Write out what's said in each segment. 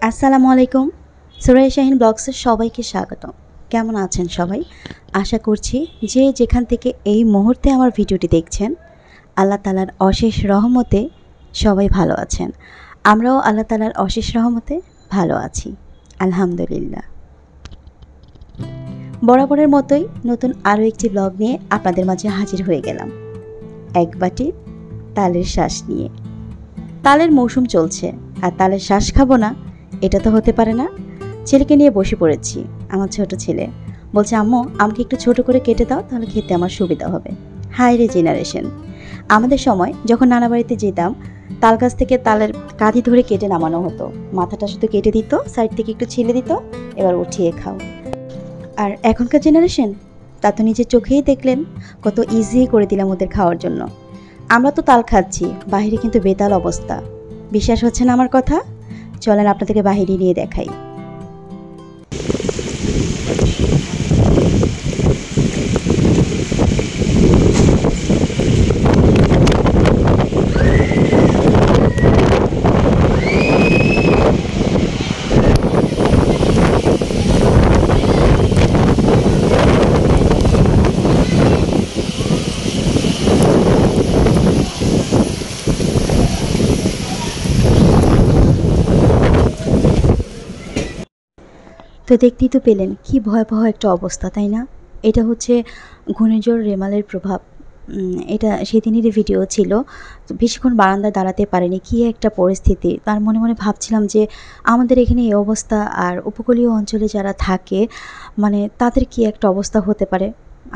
আসসালামু আলাইকুম। সুরাইয়া শাহীন ব্লগসের সবাইকে স্বাগতম। কেমন আছেন সবাই? আশা করছি যে যেখান থেকে এই মুহূর্তে আমার ভিডিওটি দেখছেন, আল্লাহ তাআলার অশেষ রহমতে সবাই ভালো আছেন। আমরাও আল্লাহ তাআলার অশেষ রহমতে ভালো আছি। আলহামদুলিল্লাহ। বরাবরের মতোই নতুন আরও একটি ব্লগ নিয়ে আপনাদের মাঝে হাজির হয়ে গেলাম। এক বাটি তালের শ্বাস নিয়ে। তালের মৌসুম চলছে আর তালের শ্বাস খাবো না, এটা তো হতে পারে না। ছেলেকে নিয়ে বসে পড়েছি। আমার ছোট ছেলে বলছে, আম্মু আমাকে একটু ছোট করে কেটে দাও, তাহলে খেতে আমার সুবিধা হবে। হাই রে জেনারেশন! আমাদের সময় যখন নানা বাড়িতে যেতাম, তাল গাছ থেকে তালের কাঁধি ধরে কেটে নামানো হতো। মাথাটা শুধু কেটে দিত, সাইড থেকে একটু ছিলে দিত, এবার উঠিয়ে খাও। আর এখনকার জেনারেশন, তা তো নিজের চোখেই দেখলেন, কত ইজি করে দিলাম ওদের খাওয়ার জন্য। আমরা তো তাল খাচ্ছি, বাহিরে কিন্তু বেতাল অবস্থা। বিশ্বাস হচ্ছে না আমার কথা? চলেন আপনাদেরকে বাহিরে নিয়ে দেখাই। তো দেখতেই তো পেলেন কি ভয়াবহ একটা অবস্থা, তাই না? এটা হচ্ছে ঘূর্ণিঝড় রেমালের প্রভাব। এটা সেদিনেরই ভিডিও ছিল। তো বেশিক্ষণ বারান্দায় দাঁড়াতে পারিনি, কী একটা পরিস্থিতি। তার মনে মনে ভাবছিলাম যে আমাদের এখানে এই অবস্থা, আর উপকূলীয় অঞ্চলে যারা থাকে মানে তাদের কি একটা অবস্থা হতে পারে।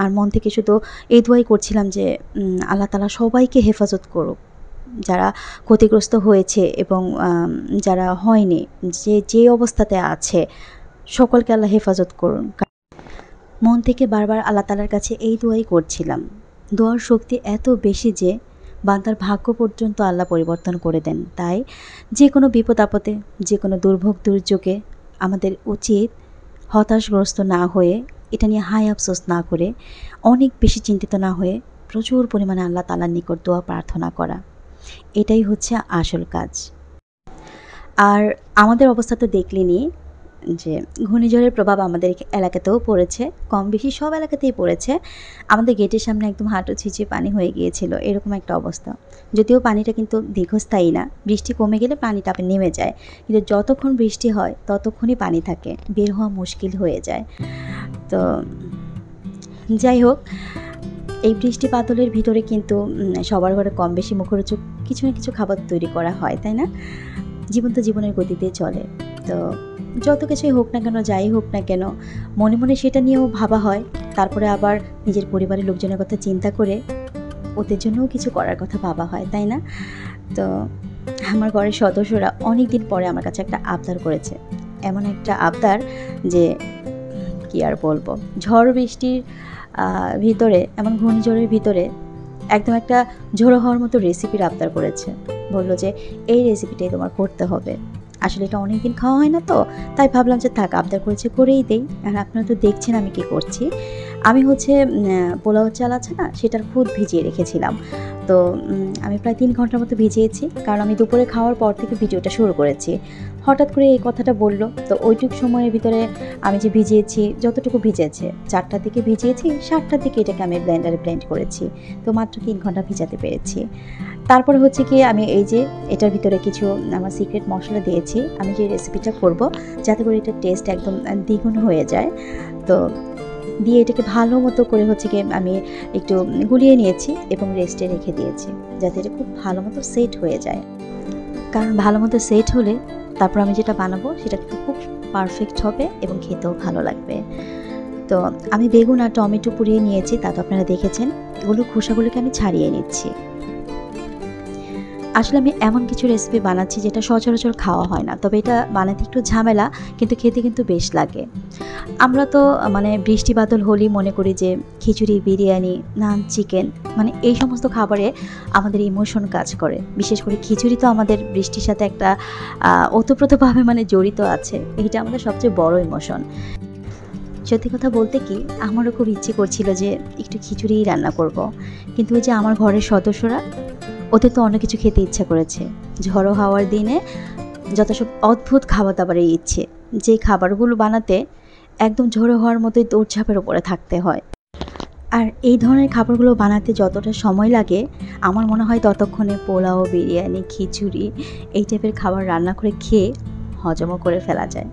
আর মন থেকে শুধু এই দোয়াই করছিলাম যে আল্লাহ তাআলা সবাইকে হেফাজত করুক, যারা ক্ষতিগ্রস্ত হয়েছে এবং যারা হয়নি, যে অবস্থাতে আছে সকলকে আল্লাহ হেফাজত করুন। মন থেকে বারবার আল্লাহ তাআলার কাছে এই দোয়াই করছিলাম। দোয়ার শক্তি এত বেশি যে বান্দার ভাগ্য পর্যন্ত আল্লাহ পরিবর্তন করে দেন। তাই যে কোনো বিপদ আপদে, যে কোনো দুর্ভোগ দুর্যোগে আমাদের উচিত হতাশগ্রস্ত না হয়ে, এটা নিয়ে হায় আফসোস না করে, অনেক বেশি চিন্তিত না হয়ে প্রচুর পরিমাণে আল্লাহ তাআলার নিকট দোয়া প্রার্থনা করা। এটাই হচ্ছে আসল কাজ। আর আমাদের অবস্থা তো দেখলেনই যে ঘূর্ণিঝড়ের প্রভাব আমাদের এলাকাতেও পড়েছে, কম বেশি সব এলাকাতেই পড়েছে। আমাদের গেটের সামনে একদম হাঁটু ছিঁচে পানি হয়ে গিয়েছিল, এরকম একটা অবস্থা। যদিও পানিটা কিন্তু দীর্ঘস্থায়ী না, বৃষ্টি কমে গেলে পানিটা আবার নেমে যায়, কিন্তু যতক্ষণ বৃষ্টি হয় ততক্ষণই পানি থাকে, বের হওয়া মুশকিল হয়ে যায়। তো যাই হোক, এই বৃষ্টি বাদলের ভিতরে কিন্তু সবার ঘরে কম বেশি মুখরোচক কিছু না কিছু খাবার তৈরি করা হয়, তাই না? জীবন তো জীবনের গতিতে চলে। তো যত কিছুই হোক না কেন, যাই হোক না কেন, মনে মনে সেটা নিয়েও ভাবা হয়। তারপরে আবার নিজের পরিবারের লোকজনের কথা চিন্তা করে ওদের জন্যও কিছু করার কথা ভাবা হয়, তাই না? তো আমার ঘরের সদস্যরা অনেক দিন পরে আমার কাছে একটা আবদার করেছে। এমন একটা আবদার যে কি আর বলবো, ঝড় বৃষ্টির ভিতরে, এমন ঘূর্ণিঝড়ের ভিতরে একদম একটা ঝোড়ো হওয়ার মতো রেসিপির আবদার করেছে। বলল যে এই রেসিপিটাই তোমার করতে হবে। আসলে এটা অনেক দিন খাওয়া হয় না, তো তাই ভাবলাম যে থাক, আবদার করেছে করেই দেই। আর আপনারা তো দেখছেন আমি কি করছি। আমি হচ্ছে পোলাও চাল আছে না, সেটার খুদ ভিজিয়ে রেখেছিলাম। তো আমি প্রায় 3 ঘন্টার মতো ভিজিয়েছি, কারণ আমি দুপুরে খাওয়ার পর থেকে ভিডিওটা শুরু করেছি। হঠাৎ করে এই কথাটা বলল, তো ওইটুকু সময়ের ভিতরে আমি যে ভিজিয়েছি, যতটুকু ভিজেছে 4টার দিকে ভিজিয়েছি, 7টার দিকে এটাকে আমি ব্লেন্ডারে ব্লেন্ড করেছি। তো মাত্র 3 ঘন্টা ভিজাতে পেরেছি। তারপরে হচ্ছে কি, আমি এই যে এটার ভিতরে কিছু আমার সিক্রেট মশলা দিয়েছি, আমি যে রেসিপিটা করব যাতে করে এটার টেস্ট একদম দ্বিগুণ হয়ে যায়। তো দিয়ে এটাকে ভালো মতো করে হচ্ছে কি আমি একটু গুলিয়ে নিয়েছি এবং রেস্টে রেখে দিয়েছি, যাতে এটা খুব ভালো মতো সেট হয়ে যায়। কারণ ভালো মতো সেট হলে তারপর আমি যেটা বানাবো সেটা কিন্তু খুব পারফেক্ট হবে এবং খেতেও ভালো লাগবে। তো আমি বেগুন আর টমেটো পুড়িয়ে নিয়েছি, তা তো আপনারা দেখেছেন। এগুলো খোসাগুলোকে আমি ছাড়িয়ে নিচ্ছি। আসলে আমি এমন কিছু রেসিপি বানাচ্ছি যেটা সচরাচর খাওয়া হয় না, তবে এটা বানাতে একটু ঝামেলা, কিন্তু খেতে কিন্তু বেশ লাগে। আমরা তো মানে বৃষ্টি বাদল হলেই মনে করি যে খিচুড়ি, বিরিয়ানি, নান, চিকেন, মানে এই সমস্ত খাবারে আমাদের ইমোশন কাজ করে। বিশেষ করে খিচুড়ি তো আমাদের বৃষ্টির সাথে একটা ওতপ্রোতভাবে মানে জড়িত আছে। এইটা আমাদের সবচেয়ে বড় ইমোশন। সত্যি কথা বলতে কি, আমারও খুব ইচ্ছে করছিল যে একটু খিচুড়িই রান্না করব, কিন্তু ওই যে আমার ঘরের সদস্যরা, ওদের তো অন্য কিছু খেতে ইচ্ছা করেছে। ঝড়ো হাওয়ার দিনে যত সব অদ্ভুত খাবার দাবারের ইচ্ছে, যে খাবারগুলো বানাতে একদম ঝরে হওয়ার মতোই দৌড়ঝাঁপের উপরে থাকতে হয়। আর এই ধরনের খাবারগুলো বানাতে যতটা সময় লাগে আমার মনে হয় ততক্ষণে পোলাও, বিরিয়ানি, খিচুড়ি এই টাইপের খাবার রান্না করে খেয়ে হজমও করে ফেলা যায়।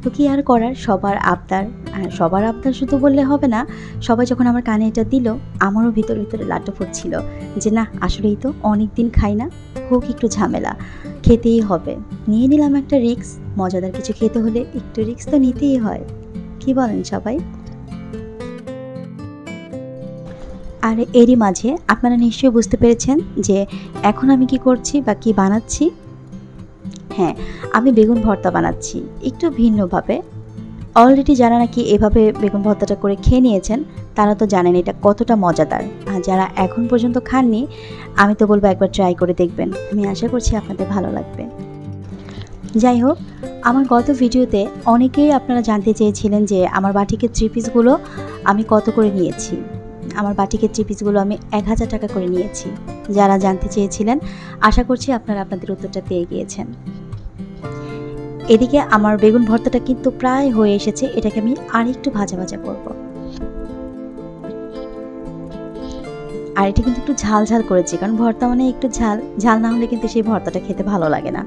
তো কি আর করার, সবার আবদার। আর সবার আবদার শুধু বললে হবে না, সবাই যখন আমার কানে এটা দিল আমারও ভিতরে ভিতরে লাড্ডু ফুটছিল যে না আসলেই তো অনেক দিন খাই না, হোক একটু ঝামেলা, খেতেই হবে। নিয়ে নিলাম একটা রিস্ক, মজাদার কিছু খেতে হলে একটু রিস্ক তো নিতেই হয়, কি বলেন সবাই? আর এরই মাঝে আপনারা নিশ্চয়ই বুঝতে পেরেছেন যে এখন আমি কি করছি বা কি বানাচ্ছি। হ্যাঁ, আমি বেগুন ভর্তা বানাচ্ছি একটু ভিন্নভাবে। অলরেডি যারা নাকি এভাবে বেগুন ভর্তাটা করে খেয়ে নিয়েছেন তারা তো জানেন এটা কতটা মজাদার। আর যারা এখন পর্যন্ত খাননি আমি তো বলবো একবার ট্রাই করে দেখবেন, আমি আশা করছি আপনাদের ভালো লাগবে। যাই হোক, আমার গত ভিডিওতে অনেকেই আপনারা জানতে চেয়েছিলেন যে আমার বাটিকের 3 পিসগুলো আমি কত করে নিয়েছি। আমার বাটিকের 3 পিসগুলো আমি 1000 টাকা করে নিয়েছি। যারা জানতে চেয়েছিলেন আশা করছি আপনারা আপনাদের উত্তরটা পেয়ে গিয়েছেন। এদিকে আমার বেগুন ভর্তাটা কিন্তু প্রায় হয়ে এসেছে, এটাকে আমি আরেকটু ভাজা ভাজা করব। আর এটা কিন্তু একটু ঝাল ঝাল করেছি, কারণ ভর্তা মানে একটু ঝাল ঝাল না হলে কিন্তু সেই ভর্তাটা খেতে ভালো লাগে না।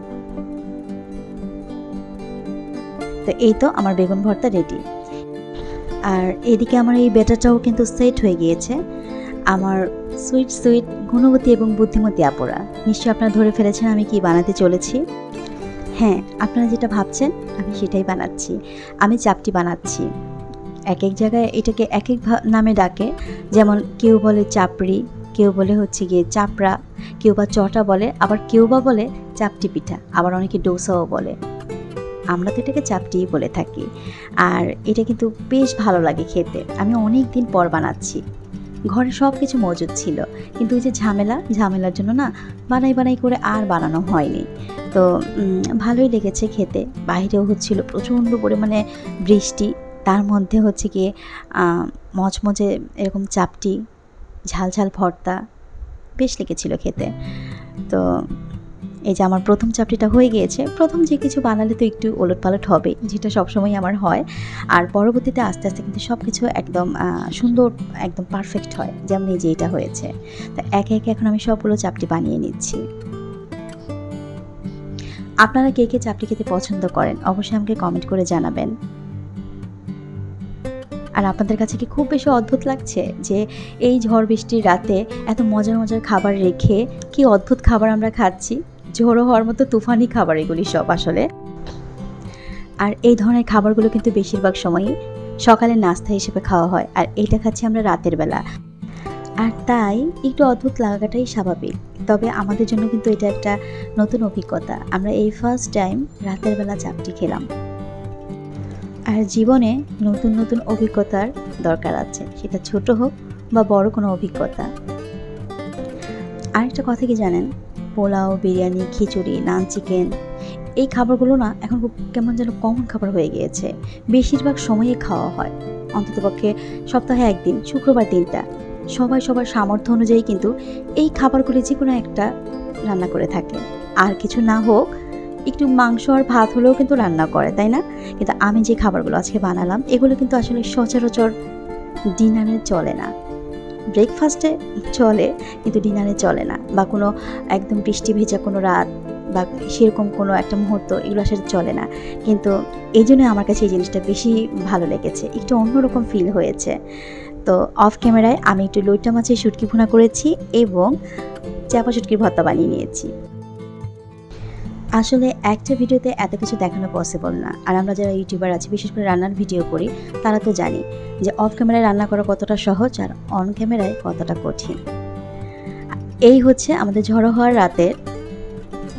তো এই তো আমার বেগুন ভর্তা রেডি। আর এদিকে আমার এই ব্যাটারটাও কিন্তু সেট হয়ে গিয়েছে। আমার সুইট সুইট গুণবতী এবং বুদ্ধিমতী আপুরা, নিশ্চয়ই আপনারা ধরে ফেলেছেন আমি কি বানাতে চলেছি। হ্যাঁ, আপনারা যেটা ভাবছেন আমি সেটাই বানাচ্ছি। আমি চাপটি বানাচ্ছি। এক এক জায়গায় এটাকে এক এক নামে ডাকে, যেমন কেউ বলে চাপড়ি, কেউ বলে হচ্ছে গিয়ে চাপড়া, কেউ বা চটা বলে, আবার কেউ বা বলে চাপটি পিঠা, আবার অনেকে ডোসাও বলে। আমরা তো এটাকে চাপটিই বলে থাকি। আর এটা কিন্তু বেশ ভালো লাগে খেতে। আমি অনেক দিন পর বানাচ্ছি, ঘরে সব কিছু মজুদ ছিল, কিন্তু ওই যে ঝামেলার জন্য না বানাই বানাই করে আর বানানো হয়নি। তো ভালোই লেগেছে খেতে। বাইরেও হচ্ছিল প্রচণ্ড পরিমাণে বৃষ্টি, তার মধ্যে হচ্ছে গিয়ে মচমচে এরকম চাপটি, ঝাল ঝাল ভর্তা বেশ লেগেছিল খেতে। তো এই যে আমার প্রথম চাপটিটা হয়ে গিয়েছে। প্রথম যে কিছু বানালে তো একটু ওলটপালট হবে, যেটা সবসময় আমার হয়। আর পরবর্তীতে আস্তে আস্তে কিন্তু সব কিছু একদম সুন্দর, একদম পারফেক্ট হয়, যেমন এই যে এটা হয়েছে। তো একে একে এখন আমি সবগুলো চাপটি বানিয়ে নিচ্ছি। আপনারা কে কে চাপটি খেতে পছন্দ করেন অবশ্যই আমাকে কমেন্ট করে জানাবেন। আর আপনাদের কাছে কি খুব বেশি অদ্ভুত লাগছে যে এই ঝড় বৃষ্টির রাতে এত মজার মজার খাবার রেখে কি অদ্ভুত খাবার আমরা খাচ্ছি? ঝড়ো হওয়ার মতো তুফানি খাবার এগুলি সব আসলে। আর এই ধরনের খাবারগুলো কিন্তু বেশিরভাগ সময়ই সকালের নাস্তা হিসেবে খাওয়া হয়, আর এইটা খাচ্ছি আমরা রাতের বেলা। আর তাই একটু অদ্ভুত লাগাটাই স্বাভাবিক। তবে আমাদের জন্য কিন্তু এটা একটা নতুন অভিজ্ঞতা। আমরা এই ফার্স্ট টাইম রাতের বেলা চাপটি খেলাম। আর জীবনে নতুন নতুন অভিজ্ঞতার দরকার আছে, সেটা ছোট হোক বা বড় কোনো অভিজ্ঞতা। আরেকটা কথা কি জানেন, পোলাও, বিরিয়ানি, খিচুড়ি, নান, চিকেন এই খাবারগুলো না এখন খুব কেমন যেন কমন খাবার হয়ে গিয়েছে। বেশিরভাগ সময়ে খাওয়া হয়, অন্ততপক্ষে সপ্তাহে একদিন, শুক্রবার দিনটা। সবাই সবার সামর্থ্য অনুযায়ী কিন্তু এই খাবারগুলি যে কোনো একটা রান্না করে থাকে। আর কিছু না হোক একটু মাংস আর ভাত হলেও কিন্তু রান্না করে, তাই না? কিন্তু আমি যে খাবারগুলো আজকে বানালাম এগুলো কিন্তু আসলে সচরাচর ডিনারে চলে না। ব্রেকফাস্টে চলে কিন্তু ডিনারে চলে না, বা কোনো একদম বৃষ্টি ভেজা কোনো রাত বা সেরকম কোনো একটা মুহূর্ত এগুলো আসলে চলে না। কিন্তু এই জন্য আমার কাছে এই জিনিসটা বেশি ভালো লেগেছে, একটু অন্যরকম ফিল হয়েছে। তো অফ ক্যামেরায় আমি একটু লইট্টা মাছের শুটকি ভুনা করেছি এবং চাপা শুটকির ভর্তা বানিয়ে নিয়েছি। আসলে একটা ভিডিওতে এত কিছু দেখানো পসিবল না। আর আমরা যারা ইউটিউবার আছি, বিশেষ করে রান্নার ভিডিও করি, তারা তো জানি যে অফ ক্যামেরায় রান্না করা কতটা সহজ আর অন ক্যামেরায় কতটা কঠিন। এই হচ্ছে আমাদের ঝড়ো হওয়ার রাতের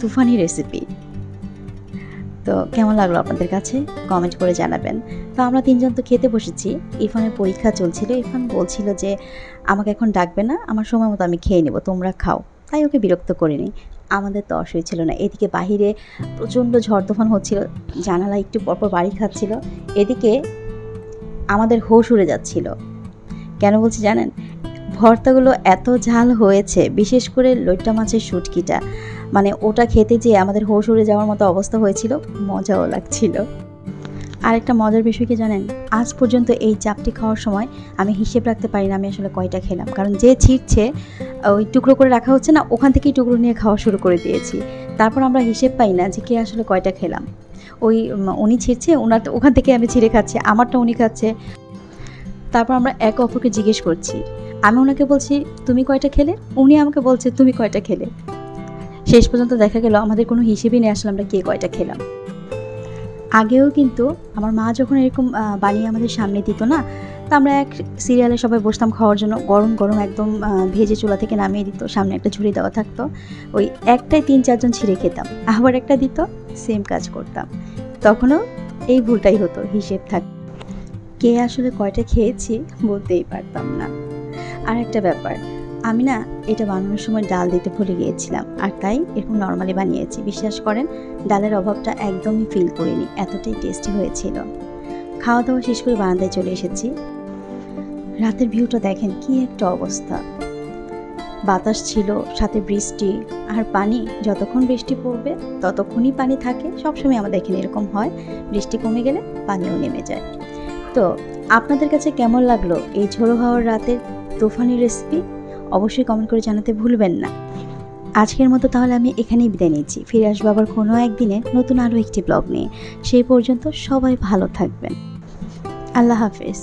তুফানি রেসিপি। তো কেমন লাগলো আপনাদের কাছে কমেন্ট করে জানাবেন। তো আমরা তিনজন তো খেতে বসেছি। ইরফানের পরীক্ষা চলছিল, ইরফান বলছিল যে আমাকে এখন ডাকবে না, আমার সময় মতো আমি খেয়ে নেব, তোমরা খাও। তাই ওকে বিরক্ত করিনি। আমাদের তো অসুবিধা ছিল না। এদিকে বাহিরে প্রচণ্ড ঝড় তুফান হচ্ছিল, জানালা একটু পরপর বাড়ি খাচ্ছিল। এদিকে আমাদের হোশ উড়ে যাচ্ছিল। কেন বলছি জানেন? ভর্তাগুলো এত ঝাল হয়েছে, বিশেষ করে লইট্টা মাছের শুটকিটা, মানে ওটা খেতে যেয়ে আমাদের হোশ উড়ে যাওয়ার মতো অবস্থা হয়েছিল, মজাও লাগছিল। আরেকটা মজার বিষয় কি জানেন, আজ পর্যন্ত এই চাপটি খাওয়ার সময় আমি হিসেব রাখতে পারি না আমি আসলে কয়টা খেলাম, কারণ যে ছিঁড়ছে ওই টুকরো করে রাখা হচ্ছে না, ওখান থেকেই টুকরো নিয়ে খাওয়া শুরু করে দিয়েছি। তারপর আমরা হিসেব পাই না যে কে আসলে কয়টা খেলাম। ওই উনি ছিঁড়ছে, ওনারটা ওখান থেকে আমি ছিঁড়ে খাচ্ছি, আমারটা উনি খাচ্ছে। তারপর আমরা একে অপরকে জিজ্ঞেস করছি, আমি ওনাকে বলছি তুমি কয়টা খেলে, উনি আমাকে বলছে তুমি কয়টা খেলে। শেষ পর্যন্ত দেখা গেল আমাদের কোনো হিসেবই নেই আসলে আমরা কে কয়টা খেলাম। আগেও কিন্তু আমার মা যখন এরকম বানিয়ে আমাদের সামনে দিত না, তো আমরা এক সিরিয়ালে সবাই বসতাম খাওয়ার জন্য, গরম গরম একদম ভেজে চুলা থেকে নামিয়ে দিত, সামনে একটা ঝুড়ি দেওয়া থাকতো, ওই একটাই 3-4 জন ছিঁড়ে খেতাম, আবার একটা দিত, সেম কাজ করতাম। তখনও এই ভুলটাই হতো, হিসেব থাক, কে আসলে কয়টা খেয়েছি বলতেই পারতাম না। আর একটা ব্যাপার, আমি না এটা বানানোর সময় ডাল দিতে ভুলে গিয়েছিলাম, আর তাই এরকম নর্মালি বানিয়েছি। বিশ্বাস করেন ডালের অভাবটা একদমই ফিল করিনি, এতটাই টেস্টি হয়েছিল। খাওয়া দাওয়া শেষ করে বারান্দায় চলে এসেছি। রাতের ভিউটা দেখেন কি একটা অবস্থা, বাতাস ছিল, সাথে বৃষ্টি আর পানি। যতক্ষণ বৃষ্টি পড়বে ততক্ষণই পানি থাকে, সবসময় আমাদের এখানে এরকম হয়, বৃষ্টি কমে গেলে পানিও নেমে যায়। তো আপনাদের কাছে কেমন লাগলো এই ঝোড়ো হাওয়ার রাতের তুফানি রেসিপি? অবশ্যই কমেন্ট করে জানাতে ভুলবেন না। আজকের মতো তাহলে আমি এখানেই বিদায় নিচ্ছি, ফিরে আসবো আবার কোনো একদিনে নতুন আরও একটি ব্লগ নিয়ে। সেই পর্যন্ত সবাই ভালো থাকবেন, আল্লাহ হাফেজ।